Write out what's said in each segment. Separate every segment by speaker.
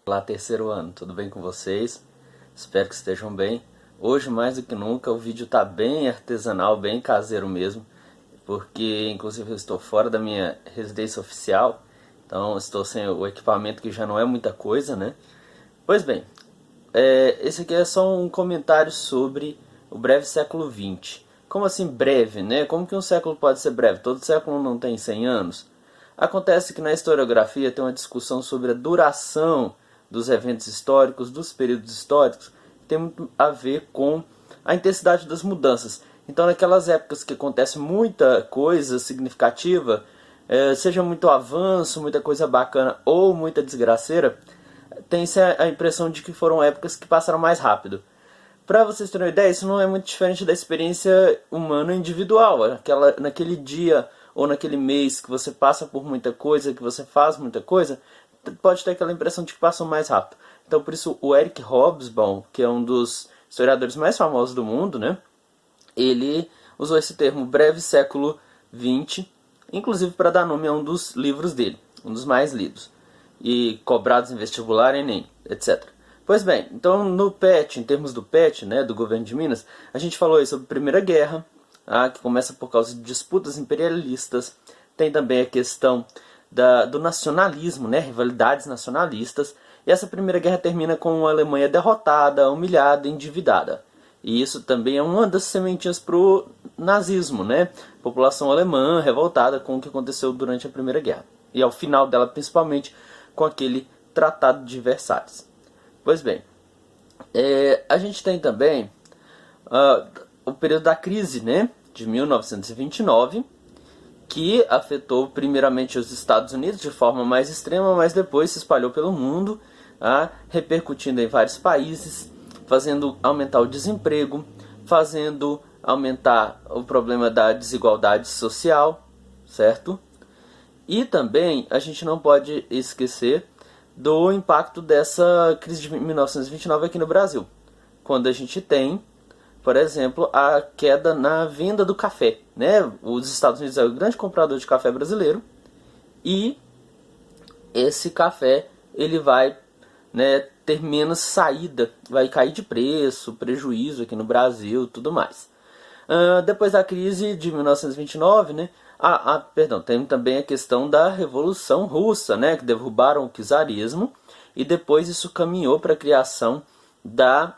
Speaker 1: Olá, terceiro ano, tudo bem com vocês? Espero que estejam bem. Hoje, mais do que nunca, o vídeo está bem artesanal, bem caseiro mesmo, porque inclusive eu estou fora da minha residência oficial, então estou sem o equipamento, que já não é muita coisa, né? Pois bem, esse aqui é só um comentário sobre o breve século XX. Como assim breve, né? Como que um século pode ser breve? Todo século não tem 100 anos? Acontece que na historiografia tem uma discussão sobre a duração dos eventos históricos, dos períodos históricos, que tem muito a ver com a intensidade das mudanças. Então, naquelas épocas que acontece muita coisa significativa, seja muito avanço, muita coisa bacana ou muita desgraceira, tem-se a impressão de que foram épocas que passaram mais rápido. Para vocês terem uma ideia, isso não é muito diferente da experiência humana individual. Naquele dia ou naquele mês que você passa por muita coisa, que você faz muita coisa, pode ter aquela impressão de que passou mais rápido. Então, por isso, o Eric Hobsbawm, que é um dos historiadores mais famosos do mundo, né, ele usou esse termo breve século XX, inclusive para dar nome a um dos livros dele, um dos mais lidos, e cobrados em vestibular, Enem, etc. Pois bem, então no PET, em termos do PET, né, do governo de Minas, a gente falou aí sobre a Primeira Guerra, que começa por causa de disputas imperialistas. Tem também a questão do nacionalismo, né, rivalidades nacionalistas. E essa Primeira Guerra termina com a Alemanha derrotada, humilhada, endividada. E isso também é uma das sementinhas para o nazismo, né? População alemã revoltada com o que aconteceu durante a Primeira Guerra. E ao final dela, principalmente, com aquele Tratado de Versalhes. Pois bem, a gente tem também o período da crise, né, de 1929, que afetou primeiramente os Estados Unidos de forma mais extrema, mas depois se espalhou pelo mundo, repercutindo em vários países, fazendo aumentar o desemprego, fazendo aumentar o problema da desigualdade social, certo? E também a gente não pode esquecer do impacto dessa crise de 1929 aqui no Brasil, quando a gente tem, por exemplo, a queda na venda do café, né? Os Estados Unidos é o grande comprador de café brasileiro e esse café ele vai, né, ter menos saída, vai cair de preço, prejuízo aqui no Brasil, tudo mais. Depois da crise de 1929, né? Perdão, tem também a questão da Revolução Russa, né, que derrubaram o czarismo, e depois isso caminhou para a criação da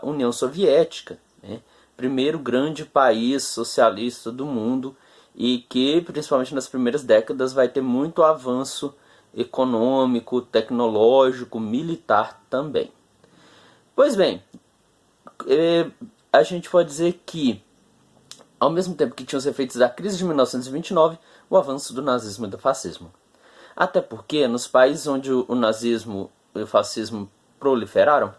Speaker 1: União Soviética, né, primeiro grande país socialista do mundo, e que, principalmente nas primeiras décadas, vai ter muito avanço econômico, tecnológico, militar também. Pois bem, a gente pode dizer que, ao mesmo tempo que tinha os efeitos da crise de 1929, o avanço do nazismo e do fascismo. Até porque, nos países onde o nazismo e o fascismo proliferaram,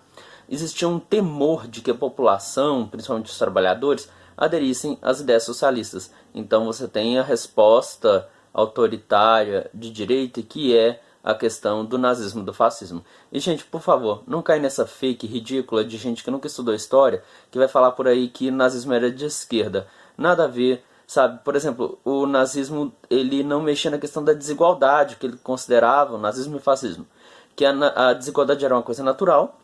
Speaker 1: existia um temor de que a população, principalmente os trabalhadores, aderissem às ideias socialistas. Então você tem a resposta autoritária de direita, que é a questão do nazismo e do fascismo. E, gente, por favor, não cai nessa fake ridícula de gente que nunca estudou história, que vai falar por aí que o nazismo era de esquerda. Nada a ver, sabe? Por exemplo, o nazismo ele não mexia na questão da desigualdade, que ele considerava, o nazismo e o fascismo, que a desigualdade era uma coisa natural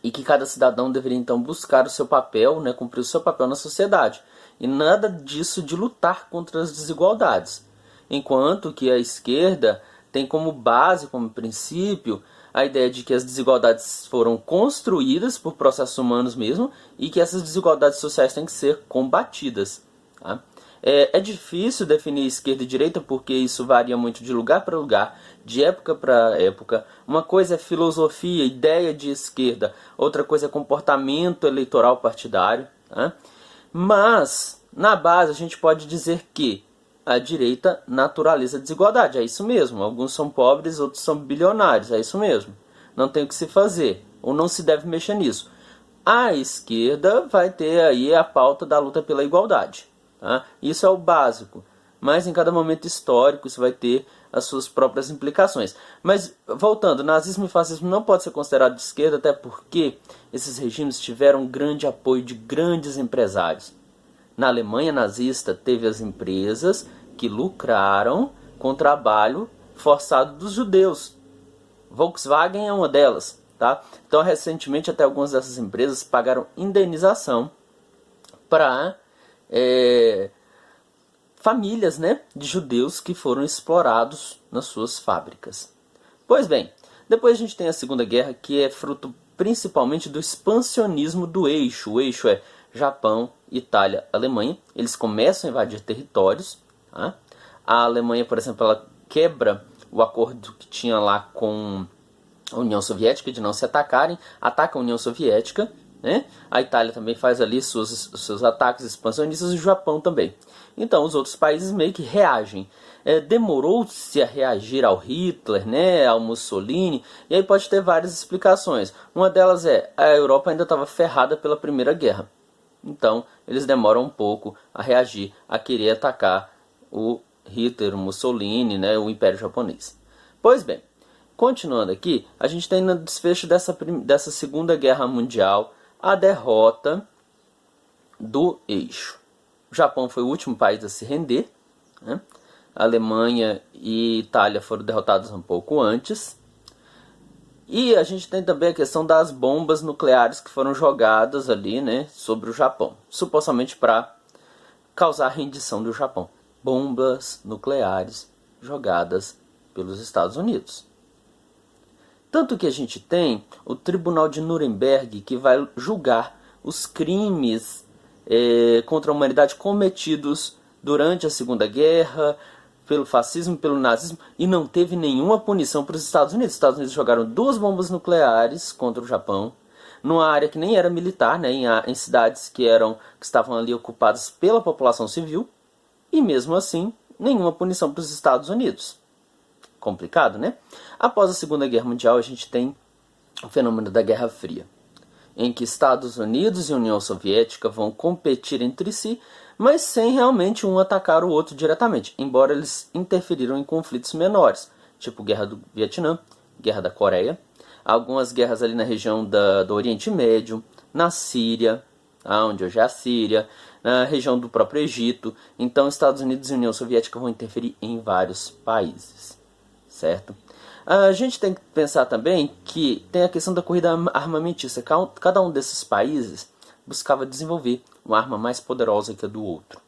Speaker 1: e que cada cidadão deveria então buscar o seu papel, né, cumprir o seu papel na sociedade. E nada disso de lutar contra as desigualdades. Enquanto que a esquerda tem como base, como princípio, a ideia de que as desigualdades foram construídas por processos humanos mesmo e que essas desigualdades sociais têm que ser combatidas. Tá? É difícil definir esquerda e direita porque isso varia muito de lugar para lugar, de época para época. Uma coisa é filosofia, ideia de esquerda, outra coisa é comportamento eleitoral partidário. Tá? Mas, na base, a gente pode dizer que a direita naturaliza a desigualdade, é isso mesmo. Alguns são pobres, outros são bilionários, é isso mesmo. Não tem o que se fazer, ou não se deve mexer nisso. A esquerda vai ter aí a pauta da luta pela igualdade. Tá? Isso é o básico, mas em cada momento histórico isso vai ter as suas próprias implicações. Mas, voltando, nazismo e fascismo não pode ser considerado de esquerda, até porque esses regimes tiveram grande apoio de grandes empresários. Na Alemanha nazista teve as empresas que lucraram com o trabalho forçado dos judeus. Volkswagen é uma delas, tá? Então, recentemente, até algumas dessas empresas pagaram indenização para famílias, né, de judeus que foram explorados nas suas fábricas. Pois bem, depois a gente tem a Segunda Guerra, que é fruto principalmente do expansionismo do eixo. O eixo é Japão, Itália, Alemanha. Eles começam a invadir territórios. Tá? A Alemanha, por exemplo, ela quebra o acordo que tinha lá com a União Soviética de não se atacarem, ataca a União Soviética, né? A Itália também faz ali seus ataques expansionistas, e o Japão também. Então os outros países meio que reagem. Demorou-se a reagir ao Hitler, né, ao Mussolini, e aí pode ter várias explicações. Uma delas é a Europa ainda estava ferrada pela Primeira Guerra. Então eles demoram um pouco a reagir, a querer atacar o Hitler, o Mussolini, né, o Império Japonês. Pois bem, continuando aqui, a gente tem no desfecho dessa Segunda Guerra Mundial a derrota do eixo. O Japão foi o último país a se render, né? A Alemanha e Itália foram derrotados um pouco antes. E a gente tem também a questão das bombas nucleares que foram jogadas ali, né, sobre o Japão, supostamente para causar a rendição do Japão. Bombas nucleares jogadas pelos Estados Unidos. Tanto que a gente tem o Tribunal de Nuremberg, que vai julgar os crimes contra a humanidade cometidos durante a Segunda Guerra, pelo fascismo e pelo nazismo, e não teve nenhuma punição para os Estados Unidos. Os Estados Unidos jogaram 2 bombas nucleares contra o Japão, numa área que nem era militar, né, em cidades que estavam ali ocupadas pela população civil, e mesmo assim, nenhuma punição para os Estados Unidos. Complicado, né? Após a Segunda Guerra Mundial, a gente tem o fenômeno da Guerra Fria, em que Estados Unidos e União Soviética vão competir entre si, mas sem realmente um atacar o outro diretamente, embora eles interferiram em conflitos menores, tipo Guerra do Vietnã, Guerra da Coreia, algumas guerras ali na região do Oriente Médio, na Síria, onde hoje é a Síria, na região do próprio Egito. Então Estados Unidos e União Soviética vão interferir em vários países, certo? A gente tem que pensar também que tem a questão da corrida armamentista. Cada um desses países buscava desenvolver uma arma mais poderosa que a do outro.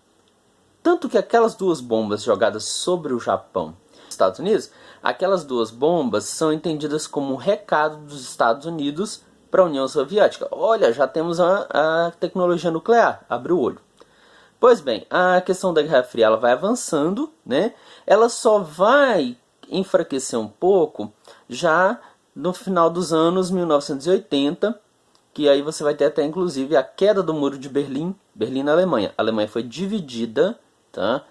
Speaker 1: Tanto que aquelas 2 bombas jogadas sobre o Japão e os Estados Unidos, aquelas 2 bombas são entendidas como um recado dos Estados Unidos para a União Soviética. Olha, já temos a tecnologia nuclear, abre o olho. Pois bem, a questão da Guerra Fria ela vai avançando, né? Ela só vai enfraquecer um pouco já no final dos anos 1980, que aí você vai ter até inclusive a queda do Muro de Berlim, Berlim na Alemanha. A Alemanha foi dividida, tá?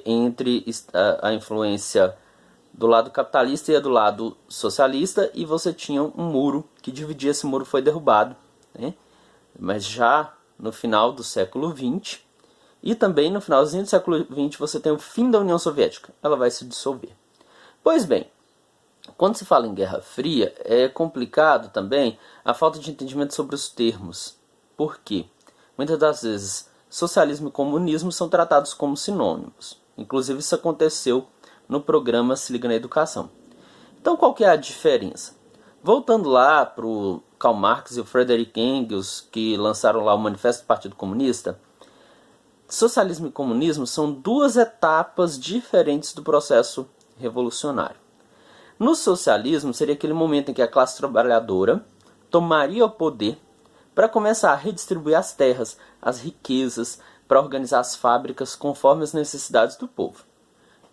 Speaker 1: Entre a influência do lado capitalista e a do lado socialista, e você tinha um muro que dividia. Esse muro foi derrubado, né? Mas já no final do século XX, e também no finalzinho do século XX você tem o fim da União Soviética. Ela vai se dissolver. Pois bem, quando se fala em Guerra Fria, é complicado também a falta de entendimento sobre os termos. Por quê? Muitas das vezes, socialismo e comunismo são tratados como sinônimos. Inclusive, isso aconteceu no programa Se Liga na Educação. Então, qual que é a diferença? Voltando lá para o Karl Marx e o Friedrich Engels, que lançaram lá o Manifesto do Partido Comunista, socialismo e comunismo são 2 etapas diferentes do processo revolucionário. No socialismo seria aquele momento em que a classe trabalhadora tomaria o poder para começar a redistribuir as terras, as riquezas, para organizar as fábricas conforme as necessidades do povo.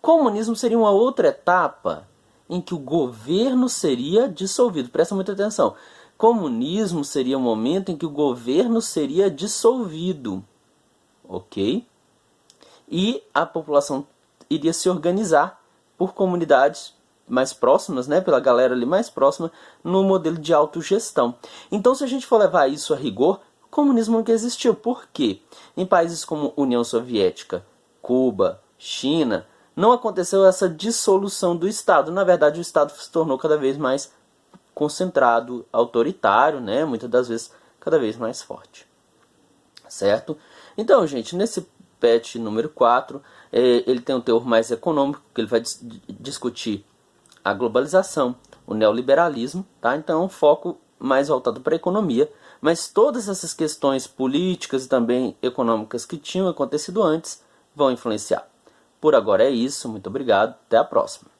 Speaker 1: Comunismo seria uma outra etapa em que o governo seria dissolvido. Presta muita atenção. Comunismo seria o momento em que o governo seria dissolvido, ok? E a população iria se organizar por comunidades mais próximas, né, pela galera ali mais próxima, no modelo de autogestão. Então, se a gente for levar isso a rigor, o comunismo nunca existiu. Por quê? Em países como União Soviética, Cuba, China, não aconteceu essa dissolução do Estado. Na verdade, o Estado se tornou cada vez mais concentrado, autoritário, né, muitas das vezes cada vez mais forte. Certo? Então, gente, nesse patch número 4, ele tem um teor mais econômico, que ele vai discutir a globalização, o neoliberalismo, tá? Então um foco mais voltado para a economia, mas todas essas questões políticas e também econômicas que tinham acontecido antes vão influenciar. Por agora é isso, muito obrigado, até a próxima.